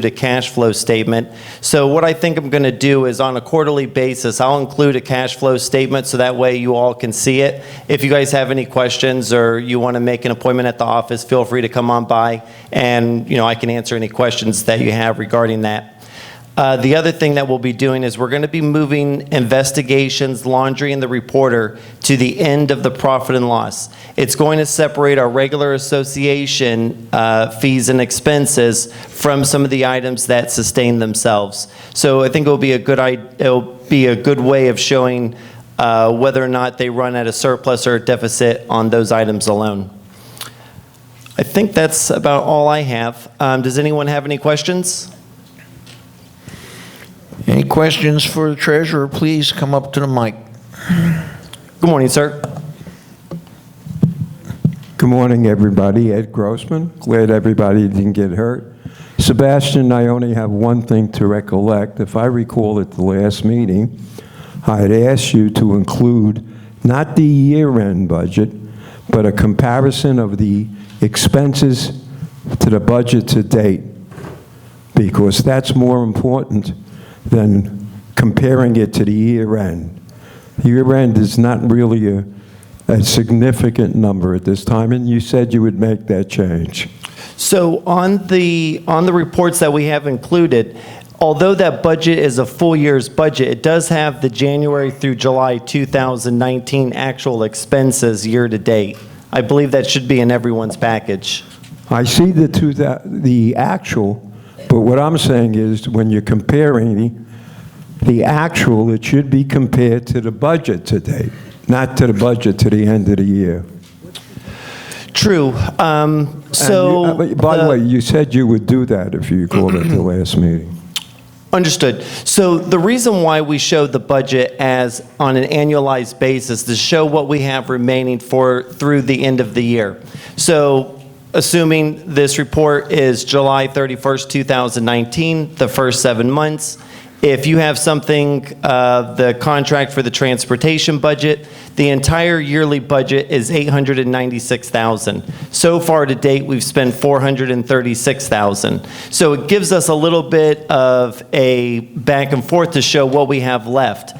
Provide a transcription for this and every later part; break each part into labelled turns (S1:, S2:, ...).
S1: a cash flow statement. So what I think I'm going to do is on a quarterly basis, I'll include a cash flow statement so that way you all can see it. If you guys have any questions or you want to make an appointment at the office, feel free to come on by and I can answer any questions that you have regarding that. The other thing that we'll be doing is we're going to be moving investigations, laundry, and the reporter to the end of the profit and loss. It's going to separate our regular association fees and expenses from some of the items that sustain themselves. So I think it'll be a good way of showing whether or not they run at a surplus or a deficit on those items alone. I think that's about all I have. Does anyone have any questions?
S2: Any questions for the treasurer? Please come up to the mic.
S1: Good morning, sir.
S3: Good morning, everybody. Ed Grossman. Glad everybody didn't get hurt. Sebastian, I only have one thing to recollect. If I recall at the last meeting, I had asked you to include not the year-end budget, but a comparison of the expenses to the budget to date, because that's more important than comparing it to the year-end. Year-end is not really a significant number at this time, and you said you would make that change.
S1: So on the reports that we have included, although that budget is a full year's budget, it does have the January through July 2019 actual expenses year to date. I believe that should be in everyone's package.
S3: I see the actual, but what I'm saying is when you're comparing the actual, it should be compared to the budget to date, not to the budget to the end of the year.
S1: True. By
S3: the way, you said you would do that if you called at the last meeting.
S1: Understood. So the reason why we show the budget as on an annualized basis is to show what we have remaining through the end of the year. So assuming this report is July 31st, 2019, the first 7 months, if you have something, the contract for the transportation budget, the entire yearly budget is $896,000. So far to date, we've spent $436,000. So it gives us a little bit of a back and forth to show what we have left.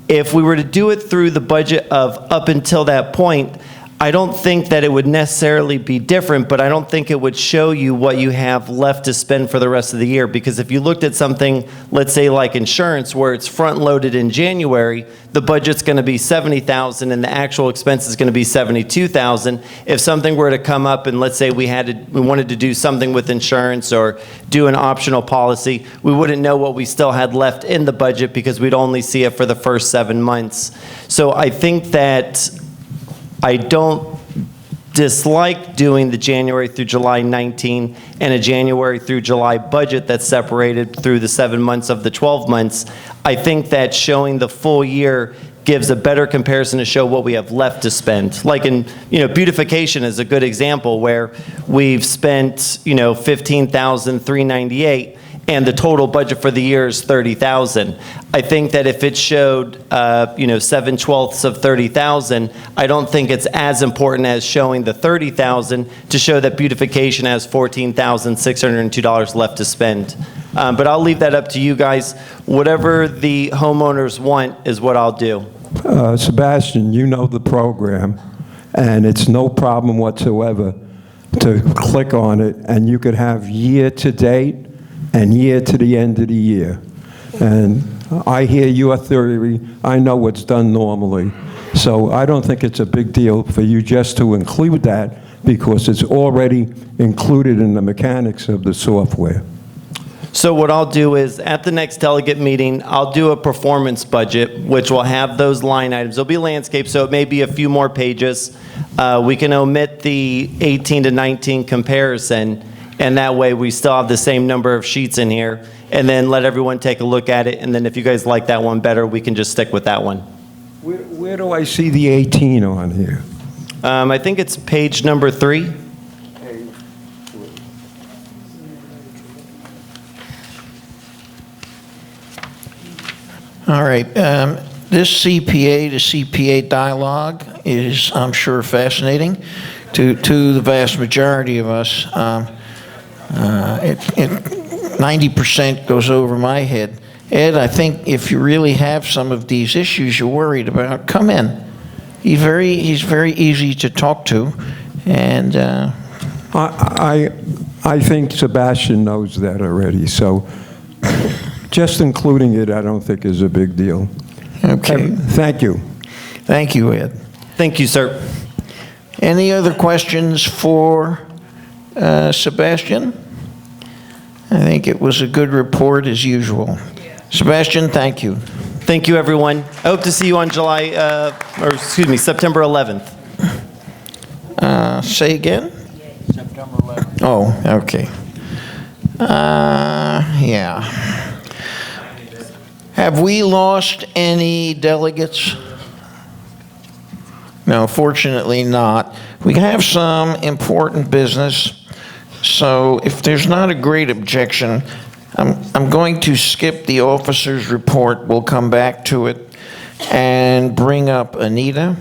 S1: If we were to do it through the budget of up until that point, I don't think that it would necessarily be different, but I don't think it would show you what you have left to spend for the rest of the year. Because if you looked at something, let's say like insurance, where it's front-loaded in January, the budget's going to be $70,000 and the actual expense is going to be $72,000. If something were to come up and let's say we wanted to do something with insurance or do an optional policy, we wouldn't know what we still had left in the budget because we'd only see it for the first 7 months. So I think that I don't dislike doing the January through July 19 and a January through July budget that's separated through the 7 months of the 12 months. I think that showing the full year gives a better comparison to show what we have left to spend. Like in, beautification is a good example where we've spent, $15,398 and the total budget for the year is $30,000. I think that if it showed, 7/12 of $30,000, I don't think it's as important as showing the $30,000 to show that beautification has $14,602 left to spend. But I'll leave that up to you guys. Whatever the homeowners want is what I'll do.
S3: Sebastian, you know the program, and it's no problem whatsoever to click on it, and you could have year to date and year to the end of the year. And I hear your theory. I know what's done normally. So I don't think it's a big deal for you just to include that because it's already included in the mechanics of the software.
S1: So what I'll do is, at the next delegate meeting, I'll do a performance budget, which will have those line items. It'll be landscape, so it may be a few more pages. We can omit the 18 to 19 comparison, and that way we still have the same number of sheets in here, and then let everyone take a look at it, and then if you guys like that one better, we can just stick with that one.
S3: Where do I see the 18 on here?
S1: I think it's page number 3.
S2: All right. This CPA to CPA dialogue is, I'm sure, fascinating to the vast majority of us. 90% goes over my head. Ed, I think if you really have some of these issues you're worried about, come in. He's very easy to talk to, and
S3: I think Sebastian knows that already, so just including it, I don't think is a big deal.
S2: okay.
S3: Thank you.
S2: Thank you, Ed.
S1: Thank you, sir.
S2: Any other questions for Sebastian? I think it was a good report as usual. Sebastian, thank you.
S1: Thank you, everyone. I hope to see you on September 11th.
S2: Say again?
S4: September 11th.
S2: Oh, okay. Yeah. Have we lost any delegates? No, fortunately not. We have some important business, so if there's not a great objection, I'm going to skip the officer's report. We'll come back to it and bring up Anita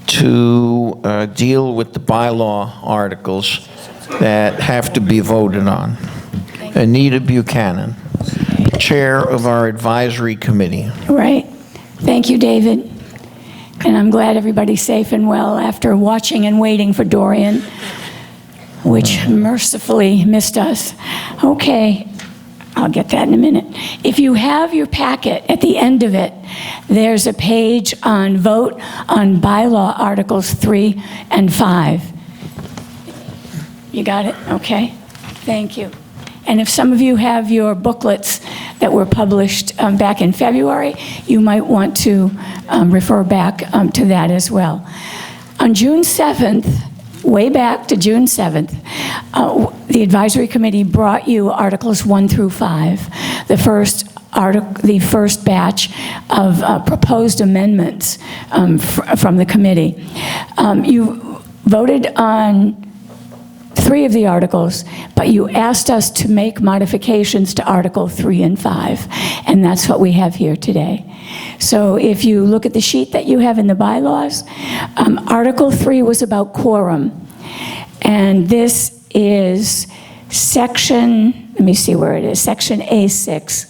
S2: to deal with the bylaw articles that have to be voted on. Anita Buchanan, Chair of our Advisory Committee.
S5: Right. Thank you, David. And I'm glad everybody's safe and well after watching and waiting for Dorian, which mercifully missed us. Okay, I'll get that in a minute. If you have your packet, at the end of it, there's a page on vote on bylaw Articles 3 and 5. You got it? Okay. Thank you. And if some of you have your booklets that were published back in February, you might want to refer back to that as well. On June 7th, way back to June 7th, the advisory committee brought you Articles 1 through 5, the first batch of proposed amendments from the committee. You voted on 3 of the articles, but you asked us to make modifications to Article 3 and 5, and that's what we have here today. So if you look at the sheet that you have in the bylaws, Article 3 was about quorum, and this is section, let me see where it is, section A6.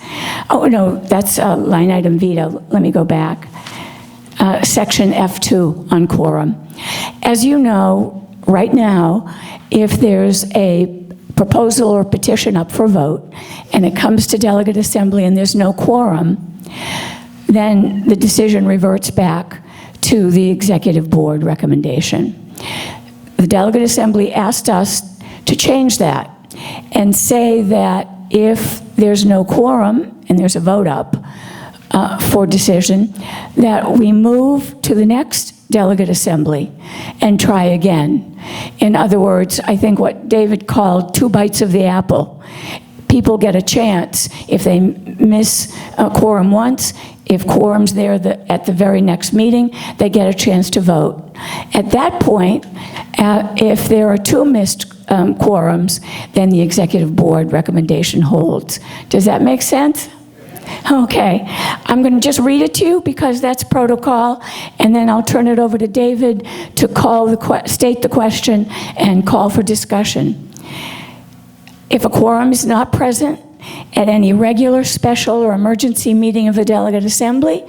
S5: Oh, no, that's line item veto. Let me go back. Section F2 on quorum. As you know, right now, if there's a proposal or petition up for vote, and it comes to delegate assembly and there's no quorum, then the decision reverts back to the executive board recommendation. The delegate assembly asked us to change that and say that if there's no quorum and there's a vote up for decision, that we move to the next delegate assembly and try again. In other words, I think what David called 2 bites of the apple. People get a chance if they miss a quorum once. If quorum's there at the very next meeting, they get a chance to vote. At that point, if there are 2 missed quorums, then the executive board recommendation holds. Does that make sense? Okay, I'm going to just read it to you because that's protocol, and then I'll turn it over to David to state the question and call for discussion. If a quorum is not present at any regular, special, or emergency meeting of the delegate assembly,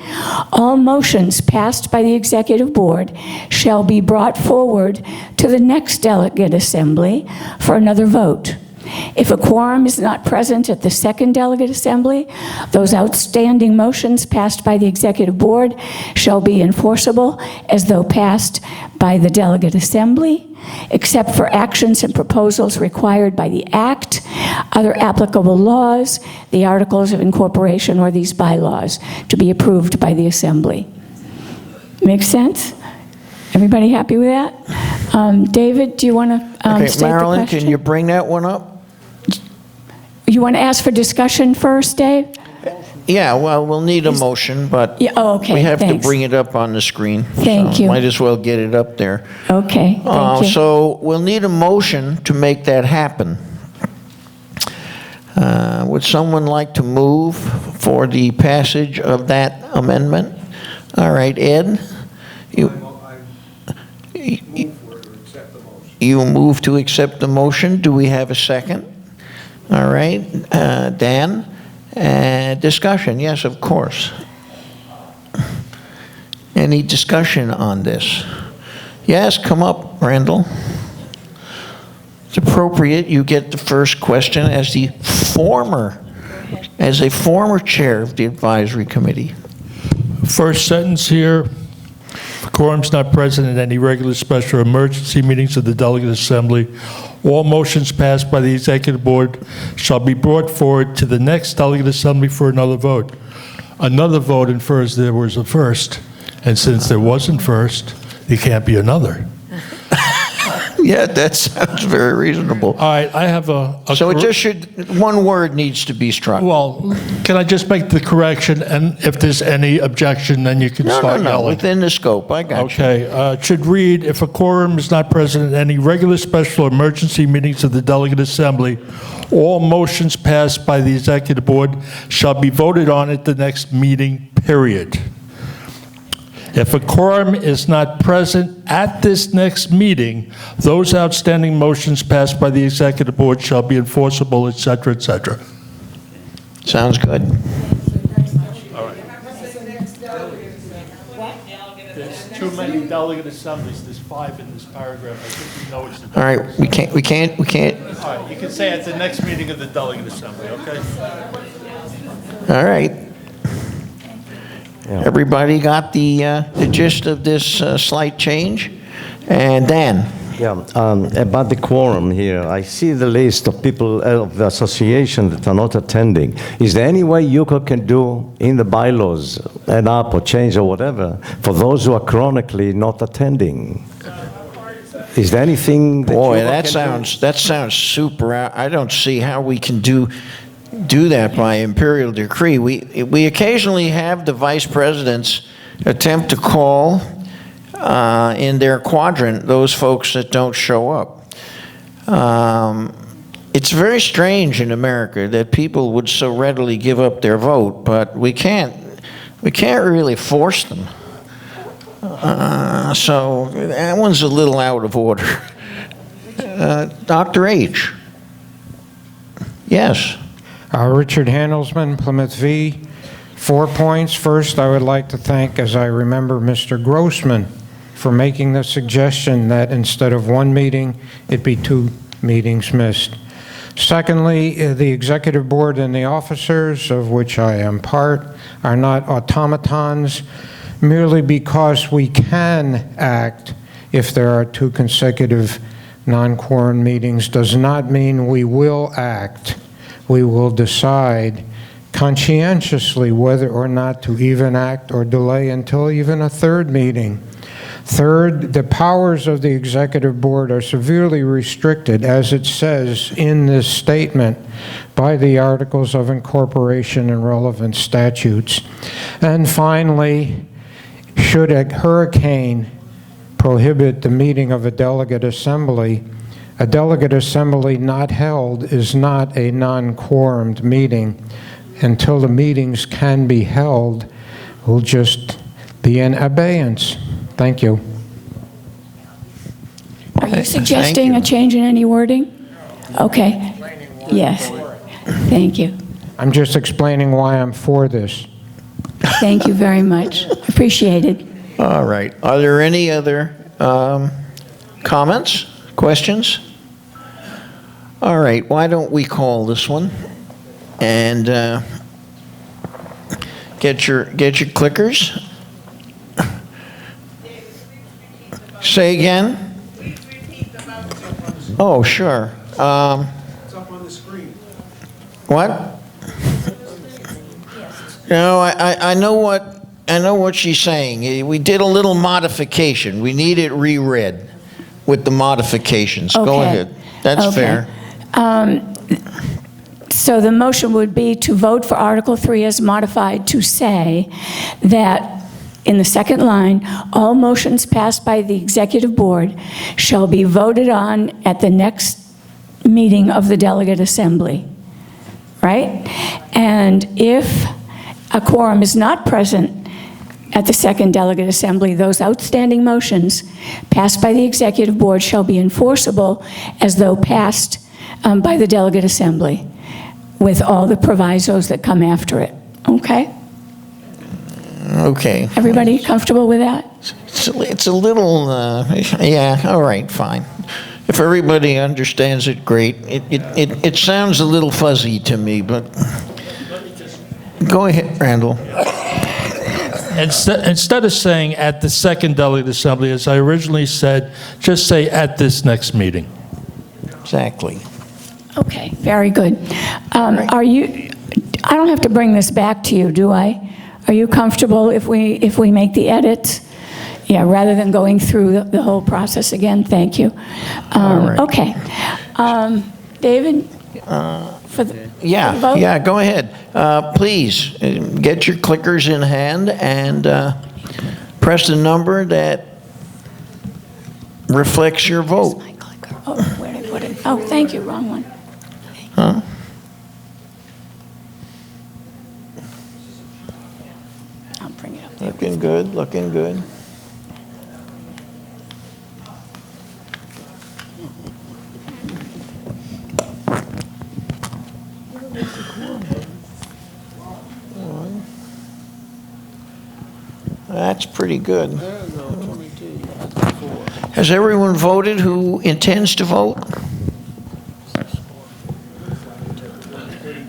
S5: all motions passed by the executive board shall be brought forward to the next delegate assembly for another vote. If a quorum is not present at the second delegate assembly, those outstanding motions passed by the executive board shall be enforceable as though passed by the delegate assembly, except for actions and proposals required by the Act, other applicable laws, the articles of incorporation, or these bylaws to be approved by the assembly. Make sense? Everybody happy with that? David, do you want to state the
S2: Marilyn,
S5: question?
S2: can you bring that one up?
S5: You want to ask for discussion first, Dave?
S2: Yeah, well, we'll need a motion, but
S5: Yeah, oh, okay,
S2: we have
S5: thanks.
S2: to bring it up on the screen.
S5: Thank
S2: so
S5: you.
S2: Might as well get it up there.
S5: Okay, thank you.
S2: So we'll need a motion to make that happen. Would someone like to move for the passage of that amendment? All right, Ed? You move to accept the motion. Do we have a second? All right, Dan, discussion, yes, of course. Any discussion on this? Yes, come up, Randall. It's appropriate you get the first question as a former chair of the advisory committee.
S4: First sentence here, if quorum's not present at any regular, special, or emergency meetings of the delegate assembly, all motions passed by the executive board shall be brought forward to the next delegate assembly for another vote. Another vote infers there was a first, and since there wasn't first, there can't be another.
S2: Yeah, that sounds very reasonable.
S4: All right, I have a
S2: So it just should, one word needs to be struck.
S4: well, can I just make the correction, and if there's any objection, then you can
S2: No,
S4: start yelling.
S2: within the scope, I got you.
S4: Okay, it should read, if a quorum is not present at any regular, special, or emergency meetings of the delegate assembly, all motions passed by the executive board shall be voted on at the next meeting, period. If a quorum is not present at this next meeting, those outstanding motions passed by the executive board shall be enforceable, et cetera, et cetera.
S2: Sounds good.
S4: There's too many delegate assemblies, there's 5 in this paragraph, I think we know it's the...
S2: All right, we can't,
S4: All right, you can say at the next meeting of the delegate assembly, okay?
S2: all right. Everybody got the gist of this slight change? And Dan?
S6: Yeah, about the quorum here, I see the list of people of the association that are not attending. Is there any way you can do in the bylaws, add up or change or whatever, for those who are chronically not attending? Is there anything that
S2: Boy,
S6: UCO
S2: that sounds super, I don't see how we can do that by imperial decree. We occasionally have the vice presidents attempt to call in their quadrant those folks that don't show up. It's very strange in America that people would so readily give up their vote, but we can't really force them. So that one's a little out of order. Dr. H. Yes.
S7: Richard Handelsman, Plymouth V. 4 points. First, I would like to thank, as I remember, Mr. Grossman for making the suggestion that instead of 1 meeting, it be 2 meetings missed. Secondly, the executive board and the officers, of which I am part, are not automatons. Merely because we can act if there are 2 consecutive non-quorum meetings does not mean we will act. We will decide conscientiously whether or not to even act or delay until even a 3rd meeting. Third, the powers of the executive board are severely restricted, as it says in this statement, by the Articles of Incorporation and relevant statutes. And finally, should a hurricane prohibit the meeting of a delegate assembly not held is not a non-quorumed meeting. Until the meetings can be held, will just be in abeyance. Thank you.
S5: Are you suggesting a change in any wording? Okay. Yes. Thank you.
S7: I'm just explaining why I'm for this.
S5: Thank you very much. Appreciate it.
S2: All right. Are there any other comments, questions? All right. Why don't we call this one and get your clickers. Say again. Oh, sure. It's up on the screen. What? No, I know what she's saying. We did a little modification. We need it reread with the modifications. Go
S5: Okay.
S2: ahead. That's
S5: Okay.
S2: fair.
S5: So the motion would be to vote for Article 3 as modified to say that, in the second line, all motions passed by the executive board shall be voted on at the next meeting of the delegate assembly, right? And if a quorum is not present at the second delegate assembly, those outstanding motions passed by the executive board shall be enforceable as though passed by the delegate assembly. with all the provisos that come after it. Okay?
S2: Okay.
S5: Everybody comfortable with that?
S2: It's a little, yeah, all right, fine. If everybody understands it, great. It sounds a little fuzzy to me, but go ahead, Randall.
S4: Instead of saying at the second delegate assembly, as I originally said, just say at this next meeting.
S2: Exactly.
S5: Okay, very good. Are you, I don't have to bring this back to you, do I? Are you comfortable if we make the edits? Yeah, rather than going through the whole process again? Thank you.
S2: right.
S5: Okay. David? For the vote?
S2: Yeah, go ahead. Please, get your clickers in hand and press the number that reflects your vote.
S5: My clicker. Oh, where did I put it? Oh, thank you, wrong one.
S2: Huh?
S5: I'll bring it up.
S2: Looking good, looking good. That's pretty good. Has everyone voted who intends to vote?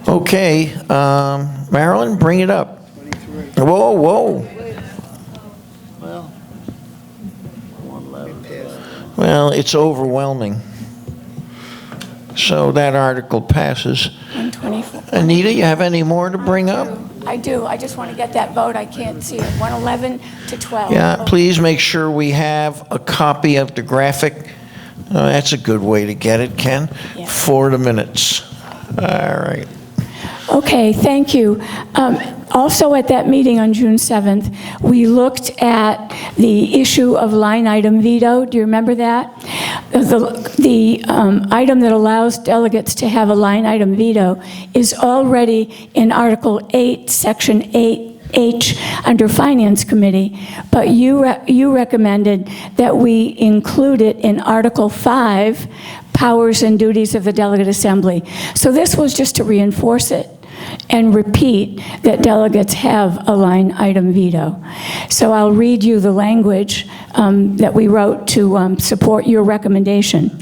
S2: Okay, Marilyn, bring it up. Whoa, whoa. Well, it's overwhelming. So that article passes.
S5: 124.
S2: Anita, you have any more to bring up?
S5: I do. I just want to get that vote. I can't see it. 111 to 12.
S2: Yeah, please make sure we have a copy of the graphic. That's a good way to get it, Ken,
S5: Yeah.
S2: for the minutes. All right.
S5: Okay, thank you. Also at that meeting on June 7th, we looked at the issue of line item veto. Do you remember that? The item that allows delegates to have a line item veto is already in Article 8, Section 8H under Finance Committee, but you recommended that we include it in Article 5, Powers and Duties of the Delegate Assembly. So this was just to reinforce it and repeat that delegates have a line item veto. So I'll read you the language that we wrote to support your recommendation.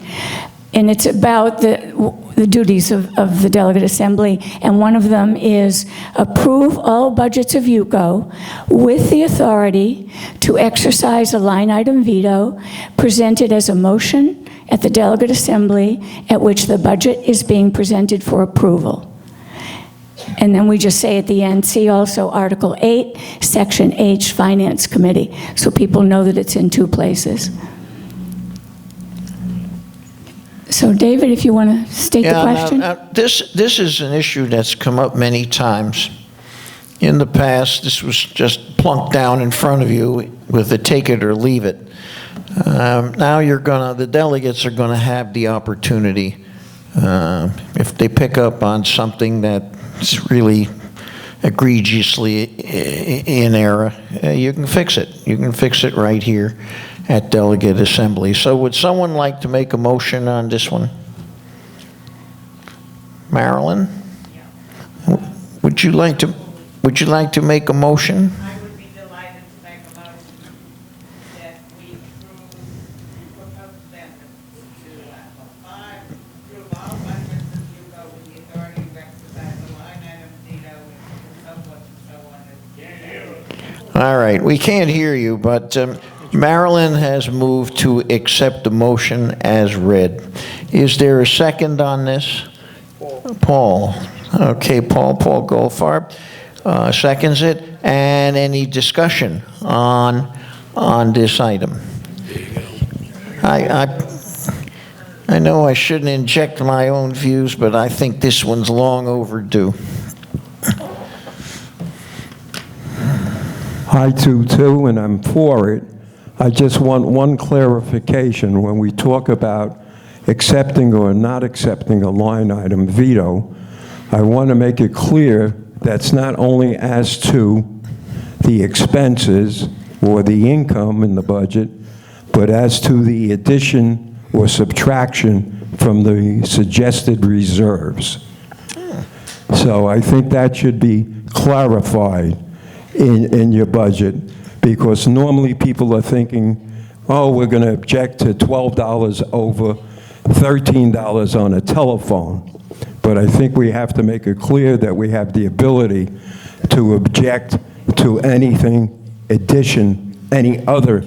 S5: And it's about the duties of the delegate assembly, and one of them is approve all budgets of UCO with the authority to exercise a line item veto presented as a motion at the delegate assembly at which the budget is being presented for approval. And then we just say at the end, see also Article 8, Section H, Finance Committee, so people know that it's in two places. So David, if you want to state the question?
S2: This is an issue that's come up many times. In the past, this was just plunked down in front of you with a take it or leave it. Now the delegates are gonna have the opportunity, if they pick up on something that's really egregiously in error, you can fix it. You can fix it right here at delegate assembly. So would someone like to make a motion on this one? Marilyn? Would you like to make a motion?
S8: I would be delighted to make a motion that we propose amendments to approve all budgets of UCO with the authority to exercise a line item veto and so forth and so on.
S2: All right, we can't hear you, but Marilyn has moved to accept the motion as read. Is there a second on this? Paul. Okay, Paul Goldfarb seconds it. And any discussion on this item? I know I shouldn't inject my own views, but I think this one's long overdue.
S3: I do too, and I'm for it. I just want one clarification. When we talk about accepting or not accepting a line item veto, I want to make it clear that's not only as to the expenses or the income in the budget, but as to the addition or subtraction from the suggested reserves. So I think that should be clarified in your budget, because normally people are thinking, oh, we're going to object to $12 over $13 on a telephone. But I think we have to make it clear that we have the ability to object to anything any other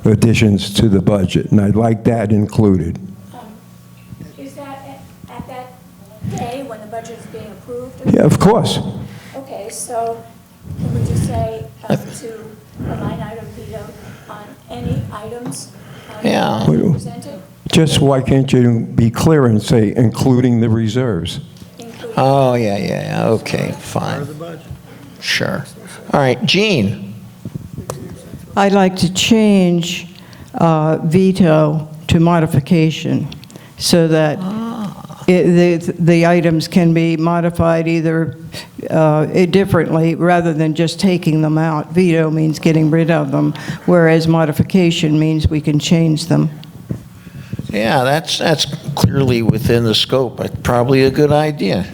S3: additions to the budget, and I'd like that included.
S5: Is that at that day when the budget is being approved?
S3: Yeah, of course.
S5: Okay, so can we just say to a line item veto on any items
S2: Yeah.
S5: presented?
S3: Just why can't you be clear and say, including the reserves?
S5: Including
S2: Oh, yeah, okay, fine. Sure. All right, Jean?
S9: I'd like to change veto to modification so that the items can be modified either differently rather than just taking them out. Veto means getting rid of them, whereas modification means we can change them.
S2: Yeah, that's clearly within the scope. Probably a good idea.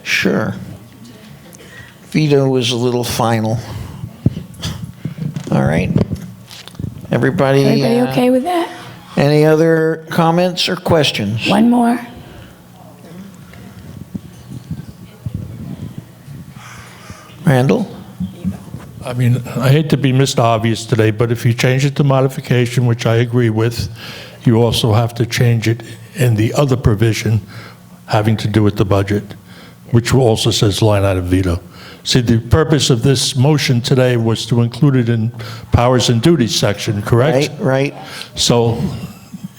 S2: Sure. Veto is a little final. All right. Everybody
S5: okay with that?
S2: Any other comments or questions?
S5: One more.
S2: Randall?
S4: I mean, I hate to be Mr. Obvious today, but if you change it to modification, which I agree with, you also have to change it in the other provision having to do with the budget, which also says line item veto. See, the purpose of this motion today was to include it in powers and duties section, correct?
S2: Right.
S4: So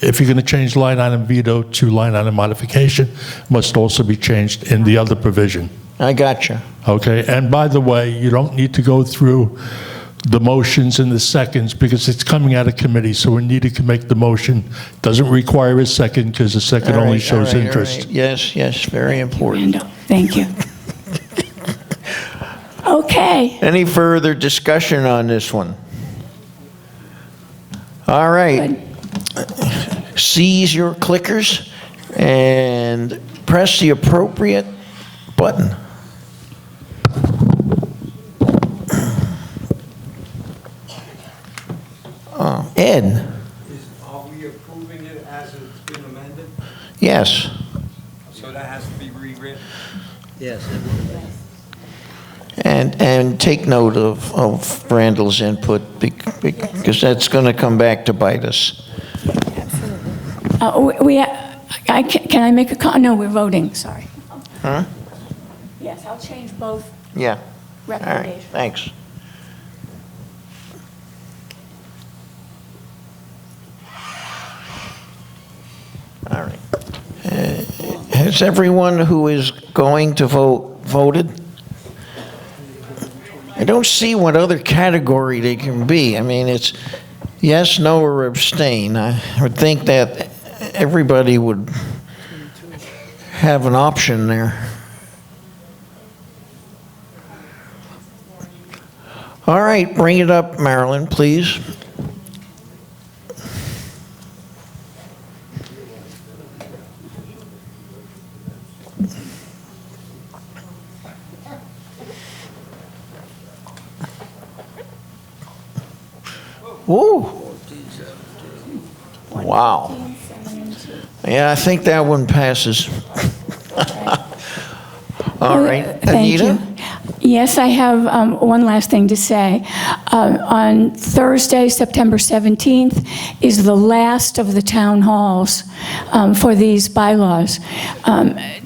S4: if you're going to change line item veto to line item modification, it must also be changed in the other provision.
S2: I gotcha.
S4: Okay, and by the way, you don't need to go through the motions and the seconds because it's coming out of committee, so we need to make the motion. Doesn't require a second because the second
S2: All
S4: only
S2: right,
S4: shows
S2: all right,
S4: interest.
S2: all right. Yes, very important.
S5: Randall, thank you. Okay.
S2: Any further discussion on this one? All right.
S5: Good.
S2: Seize your clickers and press the appropriate button. Ed?
S3: Are we approving it as it's been amended?
S2: Yes.
S3: So that has to be rewritten?
S2: And take note of Randall's input because that's going to come back to bite us.
S5: Can I make a comment? No, we're voting, sorry.
S2: Huh?
S5: Yes, I'll change both
S2: Yeah. All right,
S5: recommendations.
S2: thanks. All right. Has everyone who is going to vote voted? I don't see what other category they can be. I mean, it's yes, no, or abstain. I would think that everybody would have an option there. All right, bring it up, Marilyn, please. Woo! Wow. Yeah, I think that one passes. All right,
S5: Thank
S2: Anita?
S5: you. Yes, I have one last thing to say. On Thursday, September 17th, is the last of the town halls for these bylaws.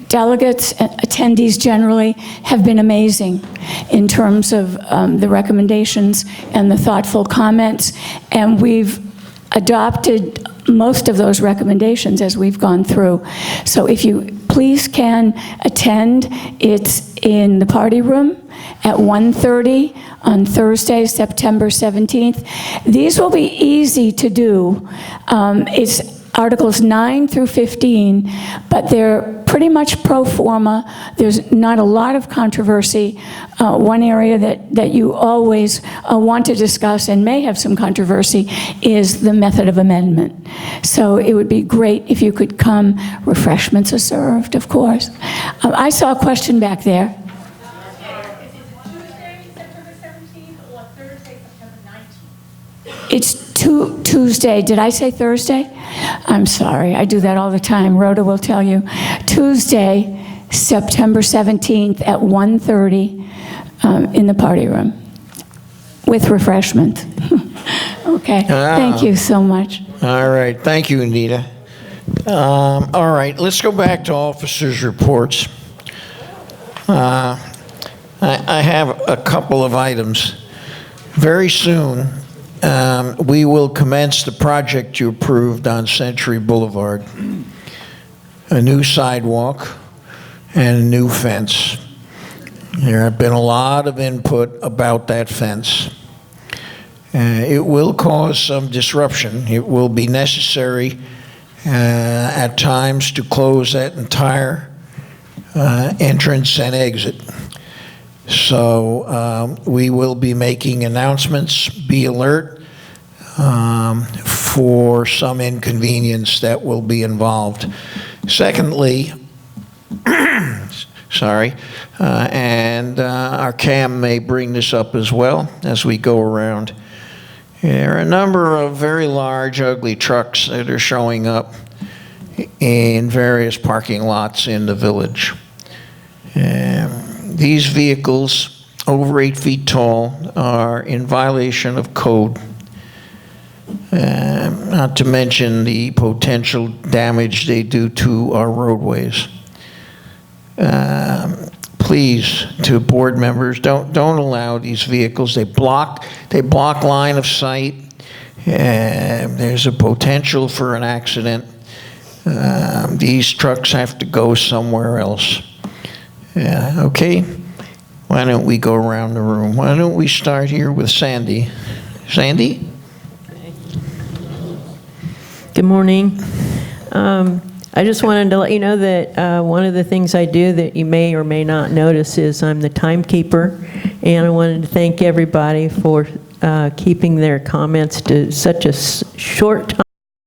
S5: Delegates, attendees generally have been amazing in terms of the recommendations and the thoughtful comments, and we've adopted most of those recommendations as we've gone through. So if you please can attend, it's in the party room at 1:30 on Thursday, September 17th. These will be easy to do. It's Articles 9 through 15, but they're pretty much pro forma. There's not a lot of controversy. One area that you always want to discuss and may have some controversy is the method of amendment. So it would be great if you could come. Refreshments are served, of course. I saw a question back there. It's Tuesday. Did I say Thursday? I'm sorry. I do that all the time. Rhoda will tell you. Tuesday, September 17th at 1:30 in the party room with refreshment. Okay. Thank you so much.
S2: All right, thank you, Anita. All right, let's go back to officers' reports. I have a couple of items. Very soon, we will commence the project you approved on Century Boulevard. A new sidewalk and a new fence. There have been a lot of input about that fence. It will cause some disruption. It will be necessary at times to close that entire entrance and exit. So we will be making announcements. Be alert for some inconvenience that will be involved. Secondly, sorry, and our CAM may bring this up as well as we go around. There are a number of very large, ugly trucks that are showing up in various parking lots in the village. These vehicles, over 8 feet tall, are in violation of code. Not to mention the potential damage they do to our roadways. Please, to board members, don't allow these vehicles. They block line of sight. There's a potential for an accident. These trucks have to go somewhere else. Okay? Why don't we go around the room? Why don't we start here with Sandy? Sandy?
S10: Good morning. I just wanted to let you know that one of the things I do that you may or may not notice is I'm the timekeeper, and I wanted to thank everybody for keeping their comments to such a short time.